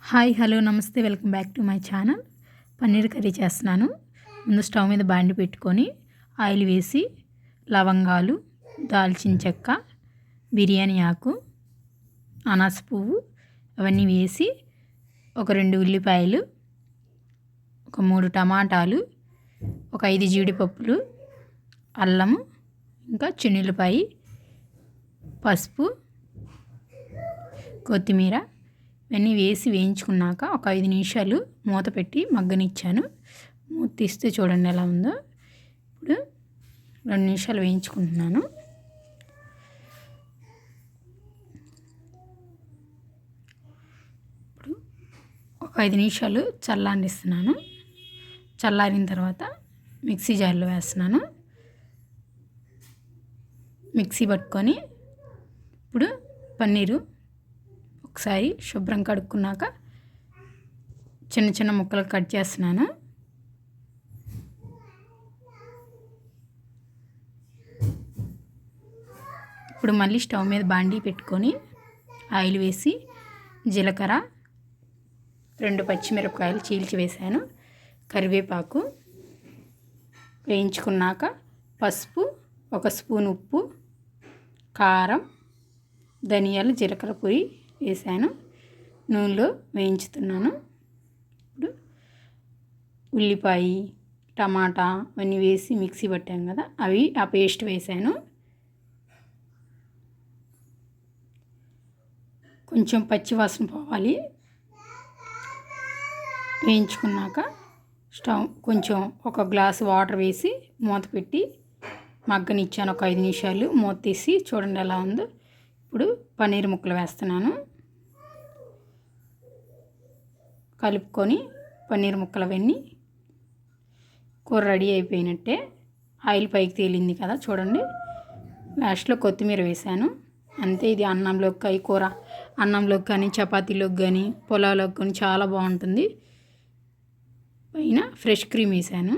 Hi hello నమస్తే welcome back to my channel. Paneer curry చేస్తున్నాను. ముందు స్టవ్ మీద బాండి పెట్టుకొని ఆయిల్ వేసి లవంగాలు, దాల్చిన చెక్క, బిర్యానీ ఆకు, అనాస పువ్వు అవన్నీ వేసి ఒక 2 ఉల్లిపాయలు, ఒక 3 టమాటాలు, ఒక 5 జీడిపప్పులు, అల్లము, ఇంకా చిన్నులపాయి, పసుపు, కొత్తిమీర ఇవన్నీ వేసి వేయించుకున్నాక ఒక 5 నిమిషాలు మూత పెట్టి మగ్గనిచ్చాను. మూత తీస్తే చూడండి ఎలా ఉందో. ఇప్పుడు 2 నిమిషాలు వేయించుకుంటున్నాను. ఇప్పుడు ఒక 5 నిమిషాలు చల్లారనిస్తున్నాను. చల్లారిన తర్వాత మిక్సీ జార్లో వేస్తున్నాను. మిక్సీ పట్టుకొని ఇప్పుడు పన్నీరు ఒకసారి శుభ్రం కడుక్కున్నాక చిన్న చిన్న ముక్కలు కట్ చేస్తున్నాను. ఇప్పుడు మళ్ళీ స్టవ్ మీద బాండీ పెట్టుకొని ఆయిల్ వేసి జీలకర్ర, 2 పచ్చిమిరపకాయలు చీల్చి వేసాను, కరివేపాకు వేయించుకున్నాక పసుపు, 1 స్పూన్ ఉప్పు, కారం, ధనియాలు, జీలకర్ర పొడి వేసాను. నూనెలో వేయించుతున్నాను. ఇప్పుడు ఉల్లిపాయ, టమాటా అవన్నీ వేసి మిక్సీ పట్టాం కదా, ఆ పేస్ట్ వేసాను. కొంచెం పచ్చివాసన పోవాలి. వేయించుకున్నాక కొంచెం ఒక గ్లాసు వాటర్ వేసి మూత పెట్టి మగ్గనిచ్చాను ఒక 5 నిమిషాలు. మూత తీసి చూడండి ఎలా ఉందో. ఇప్పుడు పన్నీర్ ముక్కలు వేస్తున్నాను. కలుపుకొని పన్నీర్ ముక్కలు అవన్నీ కూర రెడీ అయిపోయినట్టే. ఆయిల్ పైకి తేలింది కదా చూడండి. లాస్ట్లో కొత్తిమీర వేసాను. అంతే. ఇది అన్నంలోకి కూర అన్నంలోకి కానీ, చపాతీలోకి కానీ, పులావ్లోకి కానీ చాలా బాగుంటుంది. పైన ఫ్రెష్ క్రీమ్ వేసాను.